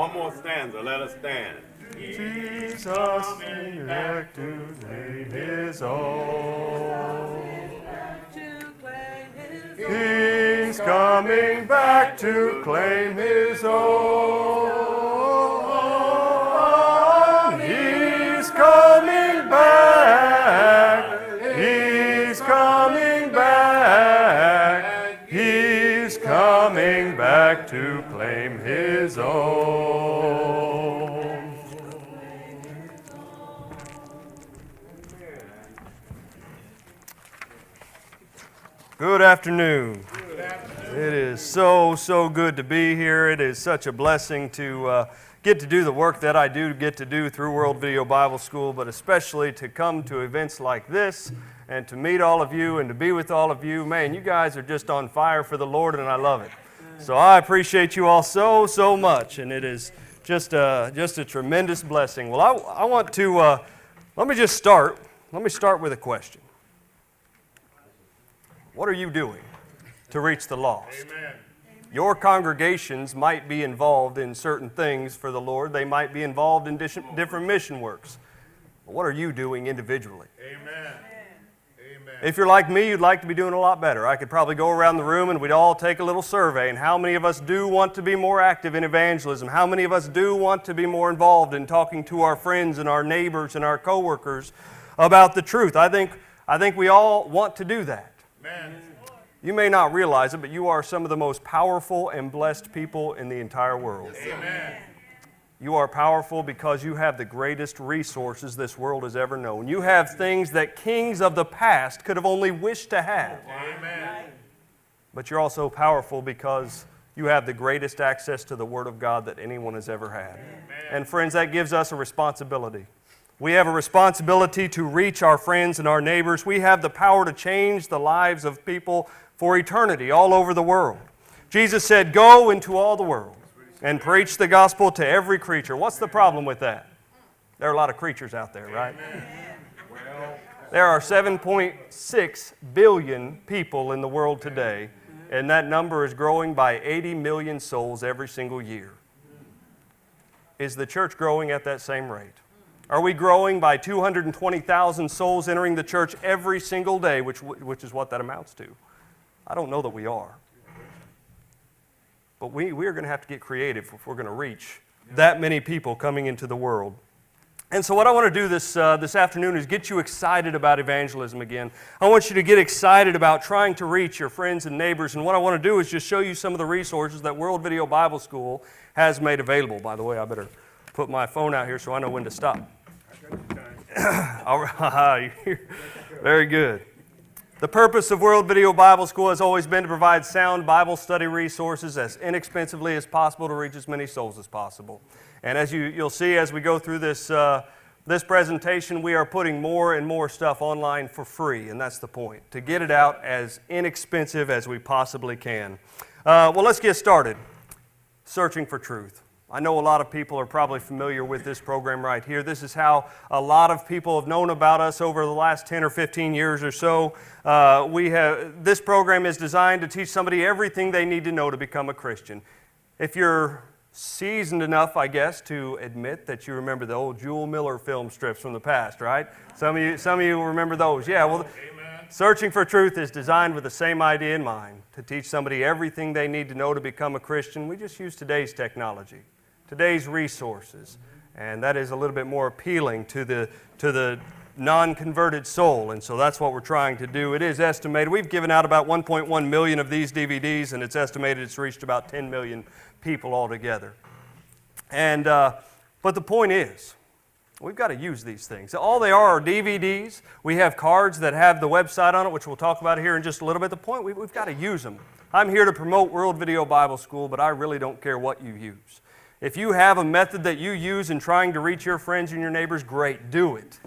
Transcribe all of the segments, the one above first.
One more stanza. Let us stand. Jesus coming back to claim his own. He's coming back to claim his own. He's coming back. He's coming back. He's coming back to claim his own. Good afternoon. It is so good to be here. It is such a blessing to get to do the work that I do get to do through World Video Bible School, but especially to come to events like this and to meet all of you and to be with all of you. Man, you guys are just on fire for the Lord, and I love it. So I appreciate you all so much, and it is just a tremendous blessing. Well, I want to let me start with a question. What are you doing to reach the lost? Amen. Your congregations might be involved in certain things for the Lord. They might be involved in different mission works. But what are you doing individually? Amen. Amen. If you're like me, you'd like to be doing a lot better. I could probably go around the room and we'd all take a little survey. And how many of us do want to be more active in evangelism? How many of us do want to be more involved in talking to our friends and our neighbors and our coworkers about the truth? I think we all want to do that. Amen. You may not realize it, but you are some of the most powerful and blessed people in the entire world. Amen. You are powerful because you have the greatest resources this world has ever known. You have things that kings of the past could have only wished to have. Amen. But you're also powerful because you have the greatest access to the Word of God that anyone has ever had. Amen. And friends, that gives us a responsibility. We have a responsibility to reach our friends and our neighbors. We have the power to change the lives of people for eternity all over the world. Jesus said, "Go into all the world and preach the gospel to every creature." What's the problem with that? There are a lot of creatures out there, right? There are 7.6 billion people in the world today, and that number is growing by 80 million souls every single year. Is the church growing at that same rate? Are we growing by 220,000 souls entering the church every single day, which is what that amounts to? I don't know that we are. But we are going to have to get creative if we're going to reach that many people coming into the world. And so what I want to do this afternoon is get you excited about evangelism again. I want you to get excited about trying to reach your friends and neighbors. And what I want to do is just show you some of the resources that World Video Bible School has made available. By the way, I better put my phone out here so I know when to stop. All right. Very good. The purpose of World Video Bible School has always been to provide sound Bible study resources as inexpensively as possible to reach as many souls as possible. And as you'll see as we go through this presentation, we are putting more and more stuff online for free, and that's the point, to get it out as inexpensive as we possibly can. Well, let's get started. Searching for truth. I know a lot of people are probably familiar with this program right here. This is how a lot of people have known about us over the last 10 or 15 years or so. This program is designed to teach somebody everything they need to know to become a Christian. If you're seasoned enough, I guess, to admit that you remember the old Jewel Miller film strips from the past, right? Some of you remember those. Yeah, well, Searching for Truth is designed with the same idea in mind, to teach somebody everything they need to know to become a Christian. We just use today's technology, today's resources, and that is a little bit more appealing to the non-converted soul, and so that's what we're trying to do. It is estimated, we've given out about 1.1 million of these DVDs, and it's estimated it's reached about 10 million people altogether. And but the point is, we've got to use these things. All they are DVDs. We have cards that have the website on it, which we'll talk about here in just a little bit. The point, we've got to use them. I'm here to promote World Video Bible School, but I really don't care what you use. If you have a method that you use in trying to reach your friends and your neighbors, great, do it.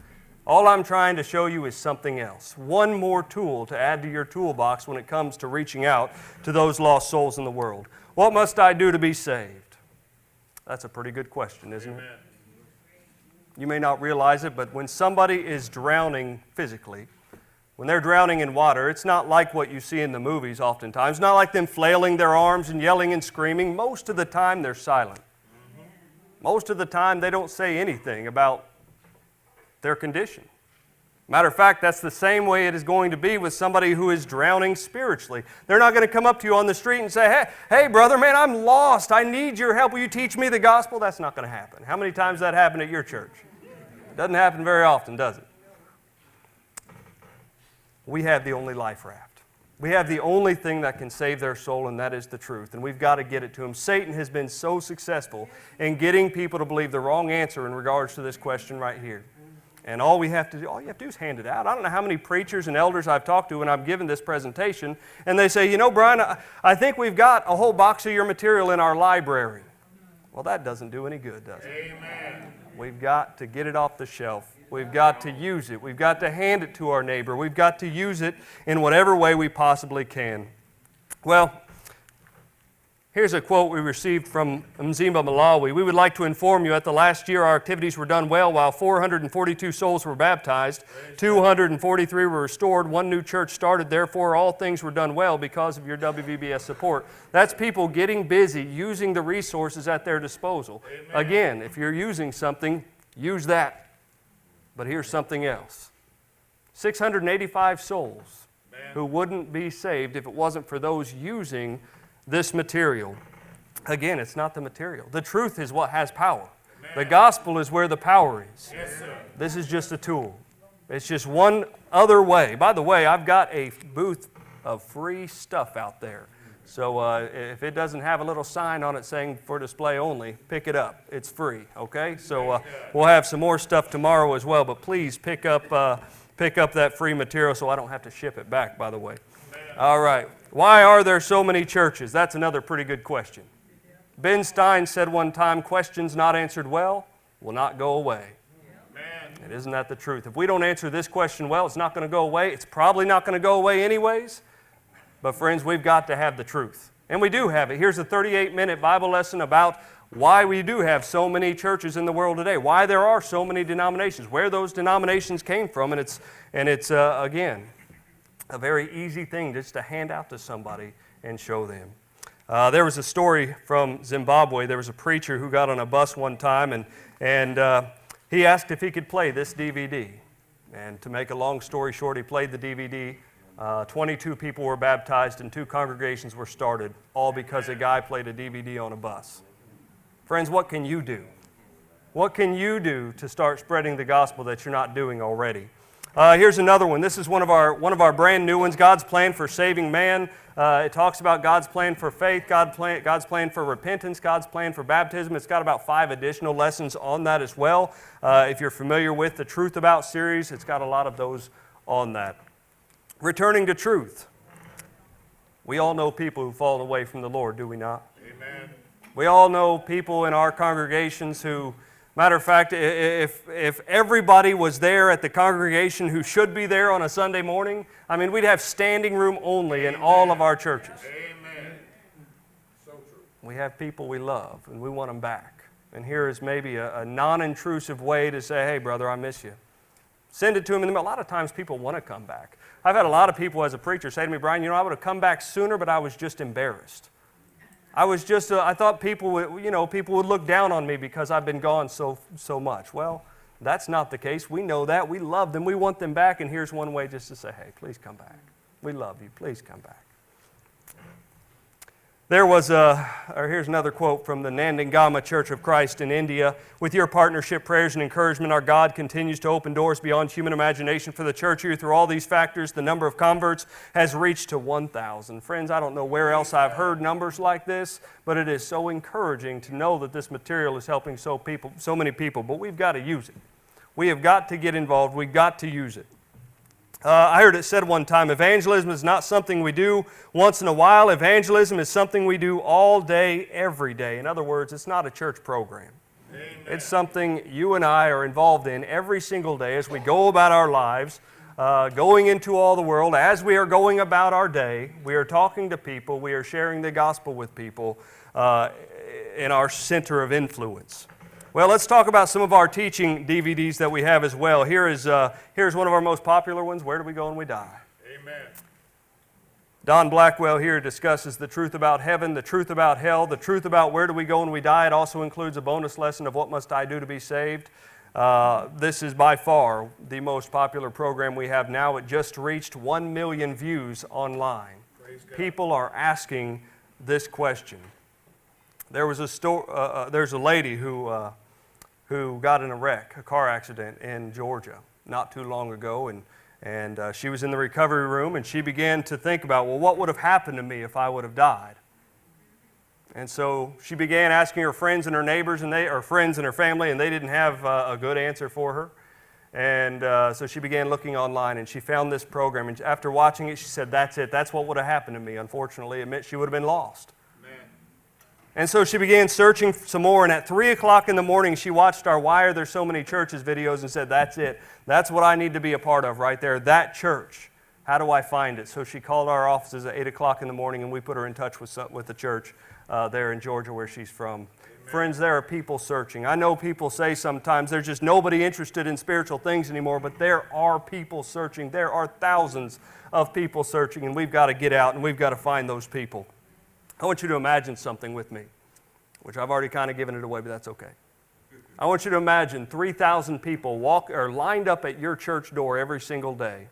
All I'm trying to show you is something else. One more tool to add to your toolbox when it comes to reaching out to those lost souls in the world. What must I do to be saved? That's a pretty good question, isn't it? You may not realize it, but when somebody is drowning physically, when they're drowning in water, it's not like what you see in the movies oftentimes. It's not like them flailing their arms and yelling and screaming. Most of the time, they're silent. Most of the time, they don't say anything about their condition. Matter of fact, that's the same way it is going to be with somebody who is drowning spiritually. They're not going to come up to you on the street and say, hey, brother, man, I'm lost. I need your help. Will you teach me the gospel? That's not going to happen. How many times does that happen at your church? It doesn't happen very often, does it? We have the only life raft. We have the only thing that can save their soul, and that is the truth. And we've got to get it to them. Satan has been so successful in getting people to believe the wrong answer in regards to this question right here. And all you have to do is hand it out. I don't know how many preachers and elders I've talked to when I've given this presentation, and they say, Brian, I think we've got a whole box of your material in our library. Well, that doesn't do any good, does it? Amen. We've got to get it off the shelf. We've got to use it. We've got to hand it to our neighbor. We've got to use it in whatever way we possibly can. Well, here's a quote we received from Mzimba, Malawi. We would like to inform you that the last year our activities were done well. While 442 souls were baptized, 243 were restored, one new church started. Therefore, all things were done well because of your WVBS support. That's people getting busy, using the resources at their disposal. Amen. Again, if you're using something, use that. But here's something else. 685 souls who wouldn't be saved if it wasn't for those using this material. Again, it's not the material. The truth is what has power. Amen. The gospel is where the power is. Yes, sir. This is just a tool. It's just one other way. By the way, I've got a booth of free stuff out there. So if it doesn't have a little sign on it saying for display only, pick it up. It's free, okay? So we'll have some more stuff tomorrow as well, but please pick up that free material so I don't have to ship it back, by the way. All right. Why are there so many churches? That's another pretty good question. Ben Stein said one time, questions not answered well will not go away. And isn't that the truth? If we don't answer this question well, it's not going to go away. It's probably not going to go away anyways. But friends, we've got to have the truth. And we do have it. Here's a 38-minute Bible lesson about why we do have so many churches in the world today, why there are so many denominations, where those denominations came from, and it's again, a very easy thing just to hand out to somebody and show them. There was a story from Zimbabwe. There was a preacher who got on a bus one time, and he asked if he could play this DVD. And to make a long story short, he played the DVD. 22 people were baptized and 2 congregations were started, all because a guy played a DVD on a bus. Friends, what can you do? What can you do to start spreading the gospel that you're not doing already? Here's another one. This is one of our brand new ones, God's plan for saving man. It talks about God's plan for faith, God's plan for repentance, God's plan for baptism. It's got about 5 additional lessons on that as well. If you're familiar with the Truth About series, it's got a lot of those on that. Returning to truth. We all know people who've fallen away from the Lord, do we not? Amen. We all know people in our congregations who, matter of fact, if everybody was there at the congregation who should be there on a Sunday morning, I mean, we'd have standing room only in all of our churches. Amen. So true. We have people we love, and we want them back. And here is maybe a non-intrusive way to say, hey, brother, I miss you. Send it to them. And a lot of times people want to come back. I've had a lot of people as a preacher say to me, Brian, I would have come back sooner, but I was just embarrassed. I thought people would look down on me because I've been gone so much. Well, that's not the case. We know that. We love them. We want them back. And here's one way just to say, hey, please come back. We love you. Please come back. Here's another quote from the Nandangama Church of Christ in India. With your partnership, prayers, and encouragement, our God continues to open doors beyond human imagination for the church here. Through all these factors, the number of converts has reached to 1,000. Friends, I don't know where else I've heard numbers like this, but it is so encouraging to know that this material is helping so many people. But we've got to use it. We have got to get involved. We've got to use it. I heard it said one time, evangelism is not something we do once in a while. Evangelism is something we do all day, every day. In other words, it's not a church program. Amen. It's something you and I are involved in every single day as we go about our lives, going into all the world. As we are going about our day, we are talking to people, we are sharing the gospel with people in our center of influence. Well, let's talk about some of our teaching DVDs that we have as well. Here's one of our most popular ones, Where Do We Go When We Die? Amen. Don Blackwell here discusses the truth about heaven, the truth about hell, the truth about where do we go when we die. It also includes a bonus lesson of what must I do to be saved. This is by far the most popular program we have now. It just reached 1 million views online. People are asking this question. There was there's a lady who got in a wreck, a car accident in Georgia not too long ago, and she was in the recovery room, and she began to think about, well, what would have happened to me if I would have died? And so she began asking her friends and her neighbors, and her friends and her family, and they didn't have a good answer for her. And so she began looking online, and she found this program. And after watching it, she said, that's it. That's what would have happened to me. Unfortunately, it meant she would have been lost. And so she began searching some more, and at 3 o'clock in the morning, she watched our Why Are There So Many Churches videos and said, that's it. That's what I need to be a part of right there, that church. How do I find it? So she called our offices at 8 o'clock in the morning, and we put her in touch with the church there in Georgia where she's from. Amen. Friends, there are people searching. I know people say sometimes there's just nobody interested in spiritual things anymore, but there are people searching. There are thousands of people searching, and we've got to get out and we've got to find those people. I want you to imagine something with me, which I've already kind of given it away, but that's okay. I want you to imagine 3,000 people lined up at your church door every single day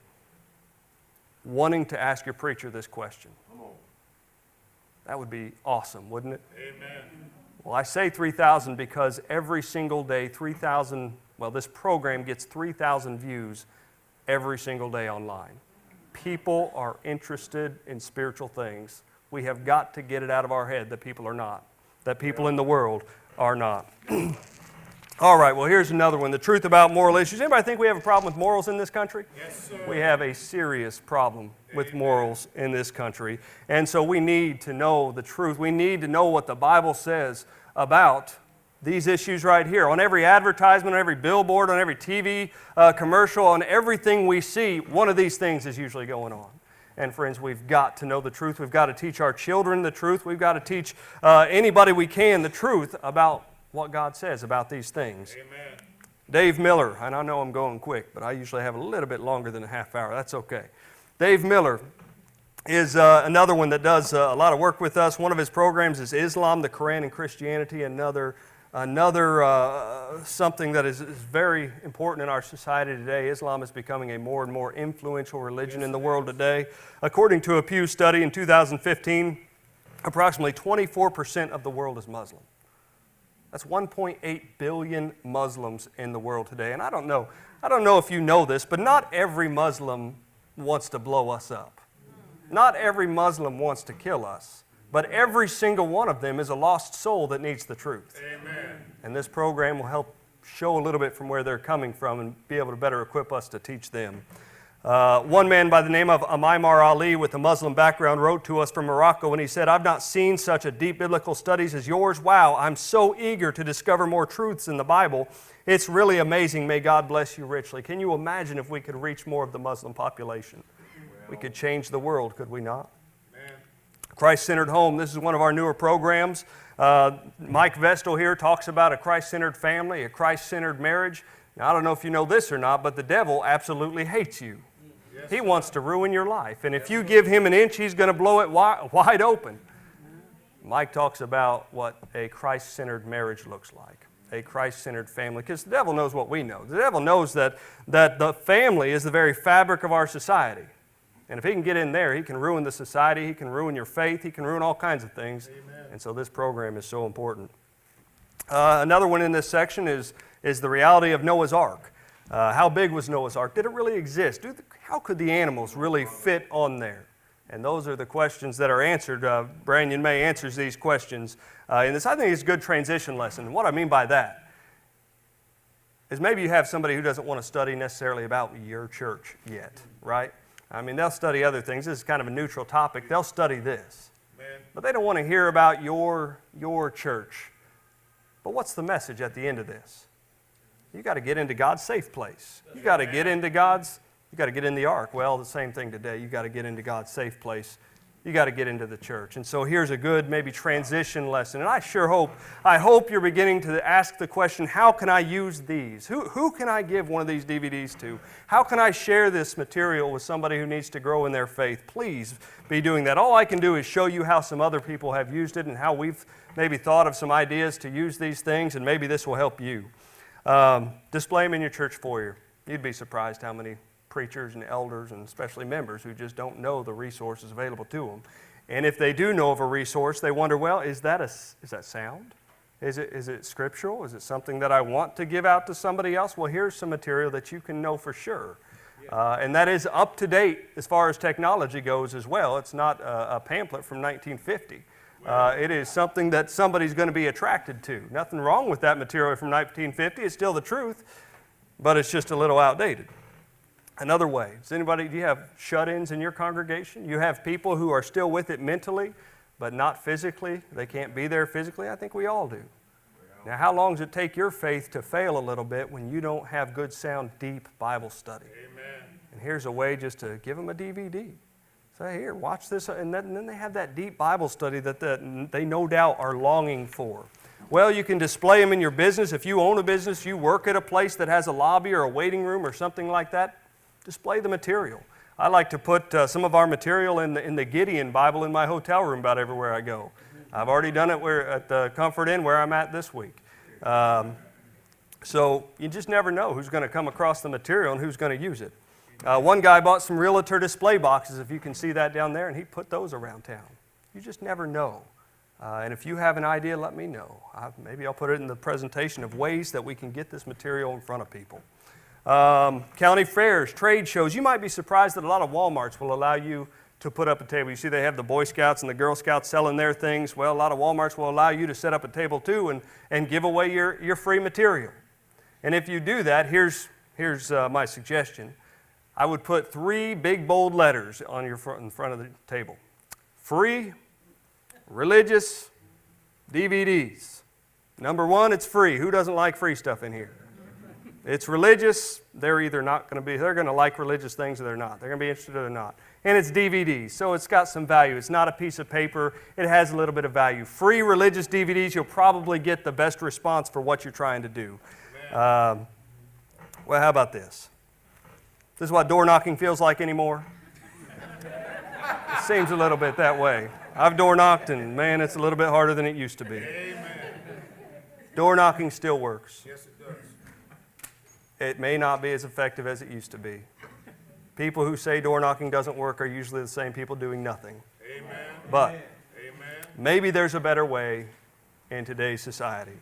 wanting to ask your preacher this question. That would be awesome, wouldn't it? Amen. Well, I say 3,000 because every single day, this program gets 3,000 views every single day online. People are interested in spiritual things. We have got to get it out of our head that people are not, that people in the world are not. All right, well, here's another one, the truth about moral issues. Anybody think we have a problem with morals in this country? Yes, sir. We have a serious problem with morals in this country. And so we need to know the truth. We need to know what the Bible says about these issues right here. On every advertisement, on every billboard, on every TV commercial, on everything we see, one of these things is usually going on. And friends, we've got to know the truth. We've got to teach our children the truth. We've got to teach anybody we can the truth about what God says about these things. Amen. Dave Miller, and I know I'm going quick, but I usually have a little bit longer than a half hour. That's okay. Dave Miller is another one that does a lot of work with us. One of his programs is Islam, the Quran, and Christianity. Another something that is very important in our society today. Islam is becoming a more and more influential religion in the world today. According to a Pew study in 2015, approximately 24% of the world is Muslim. That's 1.8 billion Muslims in the world today. And I don't know if you know this, but not every Muslim wants to blow us up. Not every Muslim wants to kill us. But every single one of them is a lost soul that needs the truth. Amen. And this program will help show a little bit from where they're coming from and be able to better equip us to teach them. One man by the name of Amaimar Ali with a Muslim background wrote to us from Morocco, and he said, "I've not seen such a deep biblical studies as yours. Wow, I'm so eager to discover more truths in the Bible. It's really amazing. May God bless you richly." Can you imagine if we could reach more of the Muslim population? We could change the world, could we not? Christ-Centered Home, this is one of our newer programs. Mike Vestal here talks about a Christ-centered family, a Christ-centered marriage. Now, I don't know if you know this or not, but the devil absolutely hates you. Yes, he wants to ruin your life. And if you give him an inch, he's going to blow it wide open. Mike talks about what a Christ-centered marriage looks like, a Christ-centered family, because the devil knows what we know. The devil knows that the family is the very fabric of our society. And if he can get in there, he can ruin the society, he can ruin your faith, he can ruin all kinds of things. Amen. And so this program is so important. Another one in this section is the reality of Noah's Ark. How big was Noah's Ark? Did it really exist? How could the animals really fit on there? And those are the questions that are answered. Brandon May answers these questions in this. I think it's a good transition lesson. And what I mean by that is maybe you have somebody who doesn't want to study necessarily about your church yet, right? I mean, they'll study other things. This is kind of a neutral topic. They'll study this. But they don't want to hear about your church. But what's the message at the end of this? You got to get into God's safe place. You got to get into you got to get in the ark. Well, the same thing today. You got to get into God's safe place you got to get into the church. And so here's a good maybe transition lesson. And I hope you're beginning to ask the question, how can I use these? Who can I give one of these DVDs to? How can I share this material with somebody who needs to grow in their faith? Please be doing that. All I can do is show you how some other people have used it and how we've maybe thought of some ideas to use these things, and maybe this will help you. Display them in your church foyer. You'd be surprised how many preachers and elders and especially members who just don't know the resources available to them. And if they do know of a resource, they wonder, well, is that sound? Is it scriptural? Is it something that I want to give out to somebody else? Well, here's some material that you can know for sure. And that is up to date as far as technology goes as well. It's not a pamphlet from 1950. It is something that somebody's going to be attracted to. Nothing wrong with that material from 1950. It's still the truth, but it's just a little outdated. Another way, do you have shut-ins in your congregation? You have people who are still with it mentally, but not physically. They can't be there physically. I think we all do. Now, how long does it take your faith to fail a little bit when you don't have good, sound, deep Bible study? Amen. And here's a way just to give them a DVD. Say, here, watch this. And then they have that deep Bible study that they no doubt are longing for. Well, you can display them in your business. If you own a business, you work at a place that has a lobby or a waiting room or something like that, display the material. I like to put some of our material in the Gideon Bible in my hotel room about everywhere I go. I've already done it at the Comfort Inn where I'm at this week. So you just never know who's going to come across the material and who's going to use it. One guy bought some realtor display boxes, if you can see that down there, and he put those around town. You just never know. And if you have an idea, let me know. Maybe I'll put it in the presentation of ways that we can get this material in front of people. County fairs, trade shows. You might be surprised that a lot of Walmarts will allow you to put up a table. You see they have the Boy Scouts and the Girl Scouts selling their things. Well, a lot of Walmarts will allow you to set up a table too and give away your free material. And if you do that, here's my suggestion. I would put 3 big bold letters on in front of the table. Free, religious, DVDs. Number 1, it's free. Who doesn't like free stuff in here? It's religious. They're going to like religious things or they're not. They're going to be interested or not. And it's DVDs, so it's got some value. It's not a piece of paper. It has a little bit of value. Free religious DVDs, you'll probably get the best response for what you're trying to do. Well, how about this? This is what door knocking feels like anymore. It seems a little bit that way. I've door knocked, and man, it's a little bit harder than it used to be. Amen. Door knocking still works. Yes, it does. It may not be as effective as it used to be. People who say door knocking doesn't work are usually the same people doing nothing. Amen. But Amen. maybe there's a better way in today's society.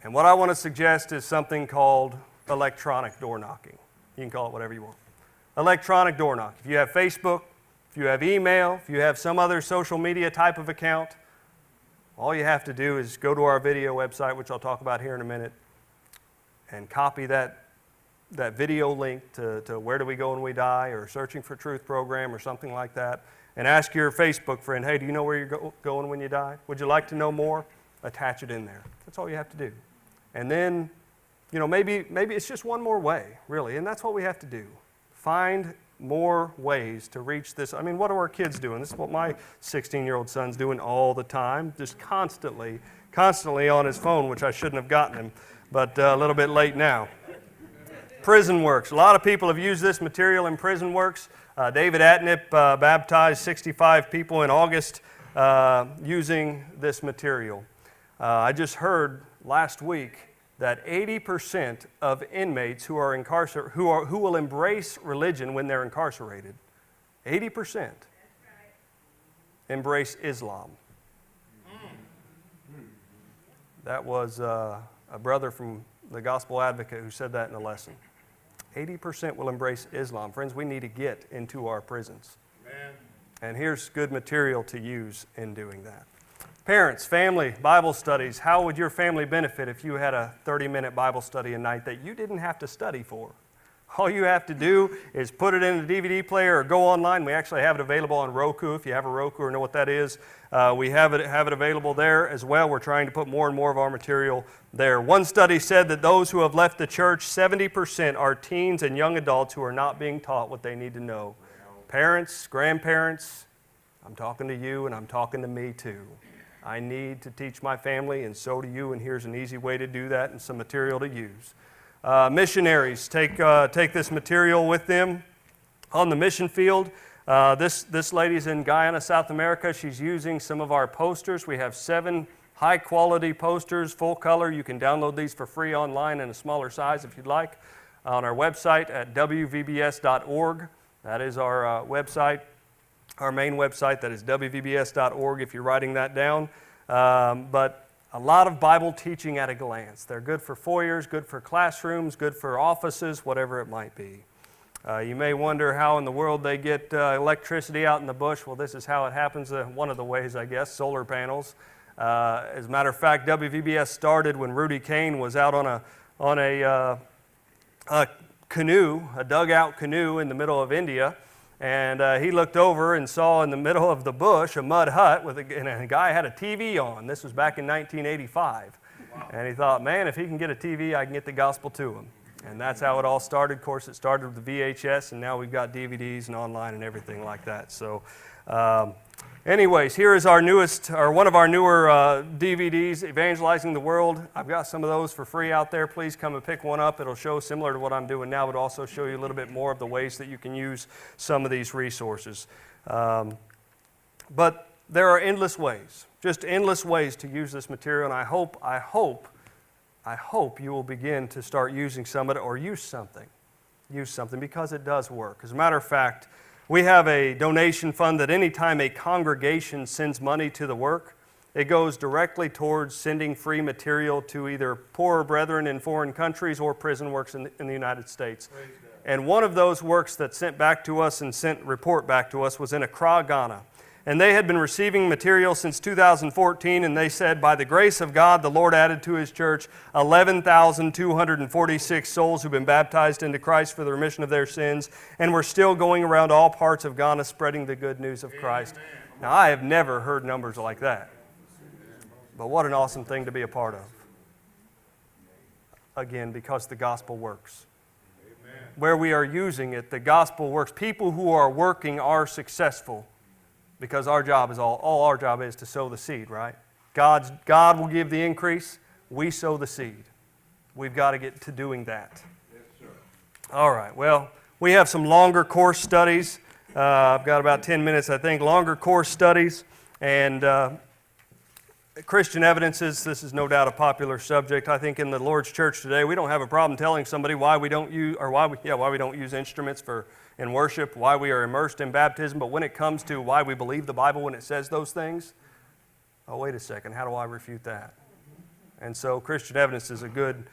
And what I want to suggest is something called electronic door knocking. You can call it whatever you want. Electronic door knock. If you have Facebook, if you have email, if you have some other social media type of account, all you have to do is go to our video website, which I'll talk about here in a minute, and copy that video link to Where Do We Go When We Die or Searching for Truth program or something like that, and ask your Facebook friend, hey, do you know where you're going when you die? Would you like to know more? Attach it in there. That's all you have to do. And then, maybe it's just one more way, really, and that's what we have to do. Find more ways to reach this. I mean, what are our kids doing? This is what my 16-year-old son's doing all the time, just constantly on his phone, which I shouldn't have gotten him, but a little bit late now. Prison Works. A lot of people have used this material in Prison Works. David Atnip baptized 65 people in August using this material. I just heard last week that 80% of inmates who will embrace religion when they're incarcerated, 80% embrace Islam. That was a brother from the Gospel Advocate who said that in a lesson. 80% will embrace Islam. Friends, we need to get into our prisons. Amen. And here's good material to use in doing that. Parents, family, Bible studies. How would your family benefit if you had a 30-minute Bible study a night that you didn't have to study for? All you have to do is put it in a DVD player or go online. We actually have it available on Roku. If you have a Roku or know what that is, we have it available there as well. We're trying to put more and more of our material there. One study said that those who have left the church, 70% are teens and young adults who are not being taught what they need to know. Parents, grandparents, I'm talking to you, and I'm talking to me too. I need to teach my family, and so do you, and here's an easy way to do that and some material to use. Missionaries take this material with them on the mission field. This lady's in Guyana, South America. She's using some of our posters. We have 7 high-quality posters, full color. You can download these for free online in a smaller size if you'd like on our website at wvbs.org. That is our website, our main website. That is wvbs.org if you're writing that down. But a lot of Bible teaching at a glance. They're good for foyers, good for classrooms, good for offices, whatever it might be. You may wonder how in the world they get electricity out in the bush. Well, this is how it happens. One of the ways, I guess, solar panels. As a matter of fact, WVBS started when Rudy Kane was out on a canoe, a dugout canoe in the middle of India. And he looked over and saw in the middle of the bush a mud hut and a guy had a TV on. This was back in 1985. Wow. And he thought, man, if he can get a TV, I can get the gospel to him. And that's how it all started. Of course, it started with the VHS, and now we've got DVDs and online and everything like that. So anyways, here is our newest, or one of our newer DVDs, Evangelizing the World. I've got some of those for free out there. Please come and pick one up. It'll show similar to what I'm doing now, but also show you a little bit more of the ways that you can use some of these resources. But there are endless ways, just endless ways to use this material, and I hope you will begin to start using some of it, or use something because it does work. As a matter of fact, we have a donation fund that anytime a congregation sends money to the work, it goes directly towards sending free material to either poorer brethren in foreign countries or prison works in the United States. And one of those works that sent back to us and sent report back to us was in Accra, Ghana. And they had been receiving material since 2014, and they said, by the grace of God, the Lord added to His church 11,246 souls who've been baptized into Christ for the remission of their sins, and we're still going around all parts of Ghana spreading the good news of Christ. Now, I have never heard numbers like that, but what an awesome thing to be a part of. Again, because the gospel works. Where we are using it, the gospel works. People who are working are successful. Because our job is all our job is to sow the seed, right? God will give the increase. We sow the seed. We've got to get to doing that. Yes, sir. All right. Well, we have some longer course studies. I've got about 10 minutes, I think. Longer course studies and Christian evidences. This is no doubt a popular subject. I think in the Lord's church today, we don't have a problem telling somebody why we don't use instruments in worship, why we are immersed in baptism, but when it comes to why we believe the Bible when it says those things, oh, wait a second, how do I refute that? And so Christian evidence is a good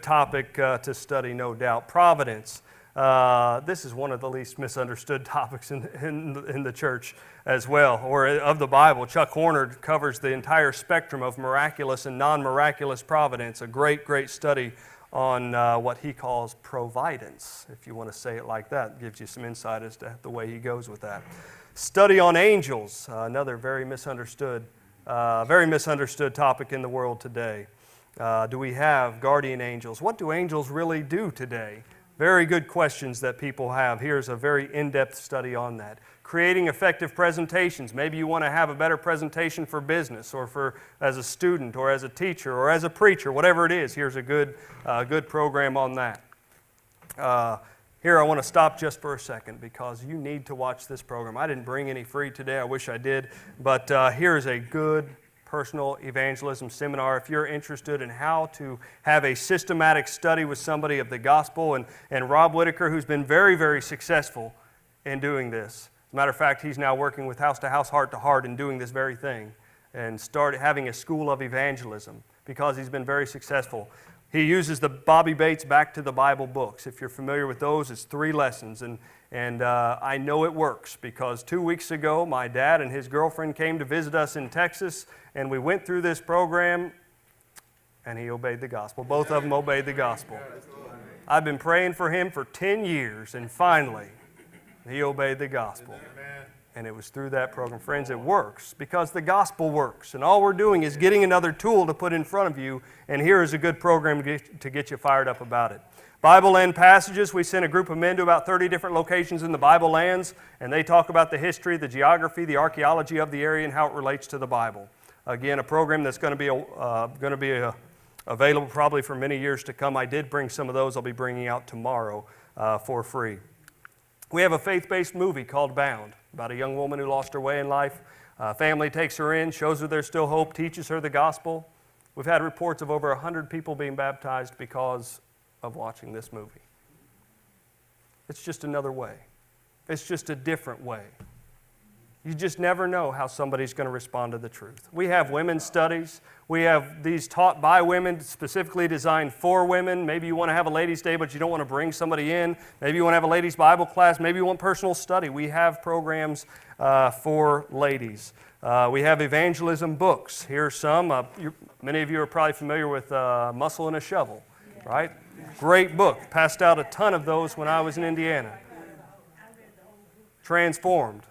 topic to study, no doubt. Providence. This is one of the least misunderstood topics in the church as well, or of the Bible. Chuck Horner covers the entire spectrum of miraculous and non-miraculous providence, a great, great study on what he calls providence, if you want to say it like that. It gives you some insight as to the way he goes with that. Study on angels, another very misunderstood topic in the world today. Do we have guardian angels? What do angels really do today? Very good questions that people have. Here's a very in-depth study on that. Creating effective presentations. Maybe you want to have a better presentation for business or for as a student or as a teacher or as a preacher, whatever it is. Here's a good program on that. Here I want to stop just for a second because you need to watch this program. I didn't bring any free today. I wish I did. But here's a good personal evangelism seminar if you're interested in how to have a systematic study with somebody of the gospel. And Rob Whitaker, who's been very, very successful in doing this. As a matter of fact, he's now working with House to House, Heart to Heart in doing this very thing and started having a school of evangelism because he's been very successful. He uses the Bobby Bates Back to the Bible books. If you're familiar with those, it's 3 lessons. And I know it works because 2 weeks ago, my dad and his girlfriend came to visit us in Texas, and we went through this program, and he obeyed the gospel. Both of them obeyed the gospel. I've been praying for him for 10 years, and finally, he obeyed the gospel. And it was through that program. Friends, it works because the gospel works. And all we're doing is getting another tool to put in front of you, and here is a good program to get you fired up about it. Bible Land Passages, we sent a group of men to about 30 different locations in the Bible lands, and they talk about the history, the geography, the archaeology of the area, and how it relates to the Bible. Again, a program that's going to be available probably for many years to come. I did bring some of those I'll be bringing out tomorrow for free. We have a faith-based movie called Bound, about a young woman who lost her way in life. Family takes her in, shows her there's still hope, teaches her the gospel. We've had reports of over 100 people being baptized because of watching this movie. It's just another way. It's just a different way. You just never know how somebody's going to respond to the truth. We have women's studies. We have these taught by women, specifically designed for women. Maybe you want to have a ladies' day, but you don't want to bring somebody in. Maybe you want to have a ladies' Bible class. Maybe you want personal study. We have programs for ladies. We have evangelism books. Here's some. Many of you are probably familiar with Muscle and a Shovel, right? Great book. Passed out a ton of those when I was in Indiana. Transformed.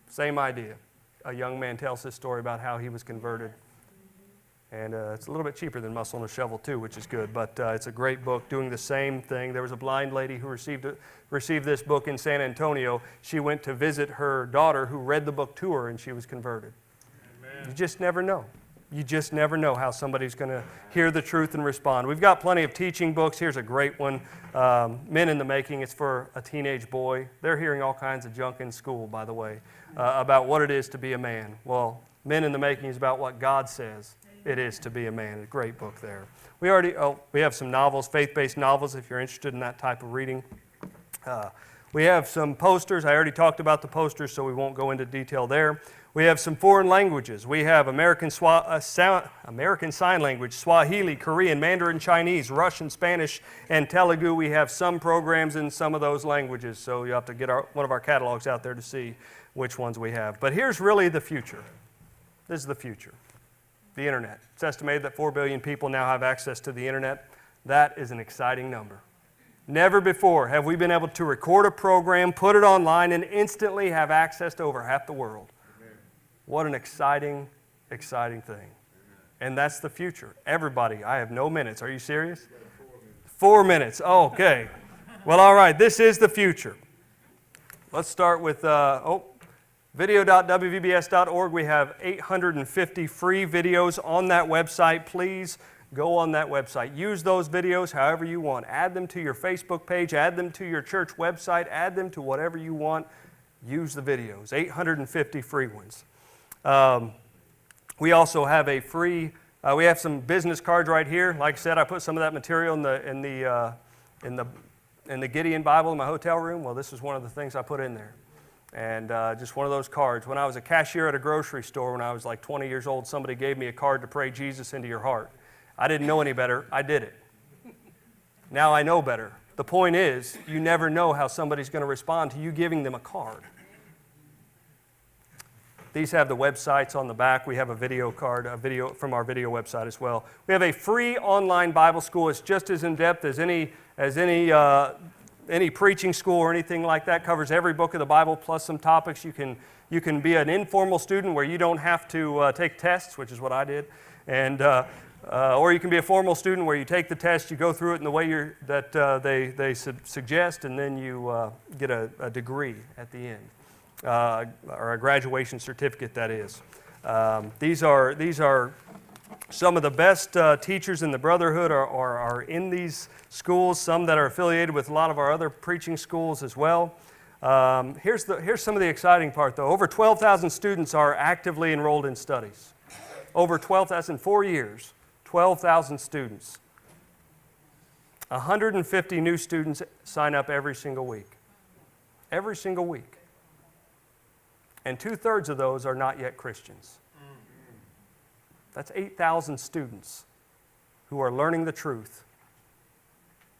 Same idea. A young man tells his story about how he was converted. And it's a little bit cheaper than Muscle and a Shovel too, which is good. But it's a great book doing the same thing. There was a blind lady who received this book in San Antonio. She went to visit her daughter who read the book to her, and she was converted. Amen. You just never know. You just never know how somebody's going to hear the truth and respond. We've got plenty of teaching books. Here's a great one, Men in the Making. It's for a teenage boy. They're hearing all kinds of junk in school, by the way, about what it is to be a man. Well, Men in the Making is about what God says it is to be a man. A great book there. We have some novels, faith-based novels, if you're interested in that type of reading. We have some posters. I already talked about the posters, so we won't go into detail there. We have some foreign languages. We have American Sign Language, Swahili, Korean, Mandarin Chinese, Russian, Spanish, and Telugu. We have some programs in some of those languages, so you have to get one of our catalogs out there to see which ones we have. But here's really the future. This is the future. The internet. It's estimated that 4 billion people now have access to the internet. That is an exciting number. Never before have we been able to record a program, put it online, and instantly have access to over half the world. Amen. What an exciting, exciting thing. Amen. And that's the future. Everybody, I have no minutes. Are you serious? 4 minutes. Oh, okay. Well, all right. This is the future. Let's start with, video.wvbs.org. We have 850 free videos on that website. Please go on that website. Use those videos however you want. Add them to your Facebook page. Add them to your church website. Add them to whatever you want. Use the videos. 850 free ones. We also have a free, we have some business cards right here. Like I said, I put some of that material in the Gideon Bible in my hotel room. Well, this is one of the things I put in there. And just one of those cards. When I was a cashier at a grocery store when I was like 20 years old, somebody gave me a card to pray Jesus into your heart. I didn't know any better. I did it. Now I know better. The point is, you never know how somebody's going to respond to you giving them a card. These have the websites on the back. We have a video card, a video from our video website as well. We have a free online Bible school. It's just as in-depth as any preaching school or anything like that. Covers every book of the Bible plus some topics. You can be an informal student where you don't have to take tests, which is what I did, and or you can be a formal student where you take the test, you go through it in the way they suggest, and then you get a degree at the end, or a graduation certificate, that is. These are some of the best teachers in the Brotherhood are in these schools, some that are affiliated with a lot of our other preaching schools as well. Here's some of the exciting part, though. Over 12,000 students are actively enrolled in studies. Over 12,000, 4 years, 12,000 students. 150 new students sign up every single week. Every single week. And 2/3 of those are not yet Christians. That's 8,000 students who are learning the truth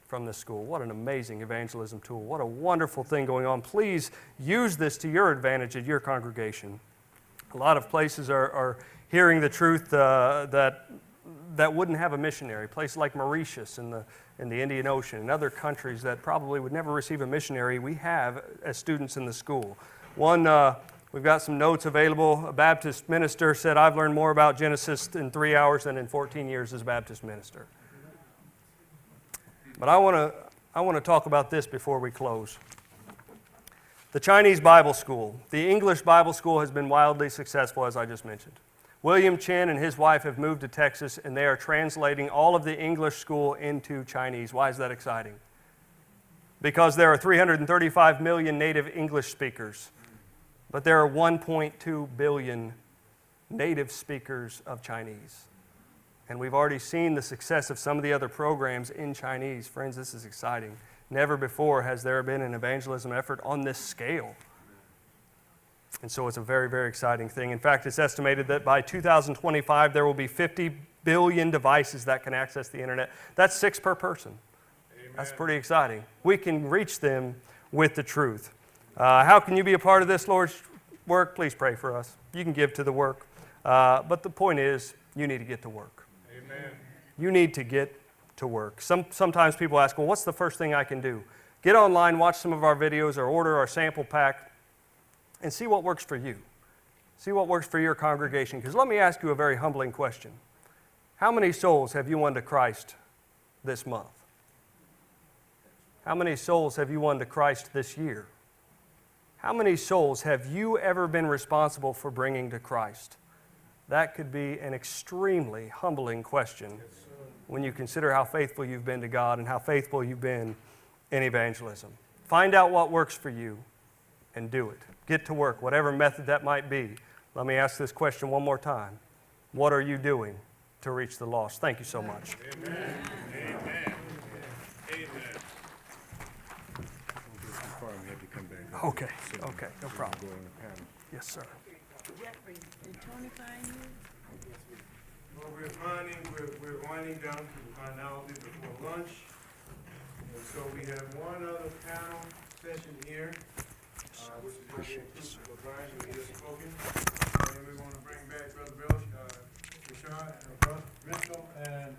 from this school. What an amazing evangelism tool. What a wonderful thing going on. Please use this to your advantage at your congregation. A lot of places are hearing the truth that wouldn't have a missionary. Places like Mauritius in the Indian Ocean and other countries that probably would never receive a missionary, we have as students in the school. We've got some notes available. A Baptist minister said, I've learned more about Genesis in 3 hours than in 14 years as a Baptist minister. But I want to talk about this before we close. The Chinese Bible School. The English Bible School has been wildly successful, as I just mentioned. William Chen and his wife have moved to Texas, and they are translating all of the English school into Chinese. Why is that exciting? Because there are 335 million native English speakers, but there are 1.2 billion native speakers of Chinese. And we've already seen the success of some of the other programs in Chinese. Friends, this is exciting. Never before has there been an evangelism effort on this scale. And so it's a very, very exciting thing. In fact, it's estimated that by 2025, there will be 50 billion devices that can access the internet. That's 6 per person. Amen. That's pretty exciting. We can reach them with the truth. How can you be a part of this Lord's work? Please pray for us. You can give to the work. But the point is, you need to get to work. Amen. You need to get to work. Sometimes people ask, well, what's the first thing I can do? Get online, watch some of our videos, or order our sample pack, and see what works for you. See what works for your congregation. Because let me ask you a very humbling question. How many souls have you won to Christ this month? How many souls have you won to Christ this year? How many souls have you ever been responsible for bringing to Christ? That could be an extremely humbling question when you consider how faithful you've been to God and how faithful you've been in evangelism. Find out what works for you and do it. Get to work, whatever method that might be. Let me ask this question one more time. What are you doing to reach the lost? Thank you so much. Amen. Amen. Amen. Okay, no problem. Yes, sir. Jeffrey, did Tony find you? Well, we're winding down to the finality before lunch. And so we have one other panel session here, which is going to be inclusive of Brian, who just spoken. And we want to bring back Brother Rashad, Brother Mitchell, and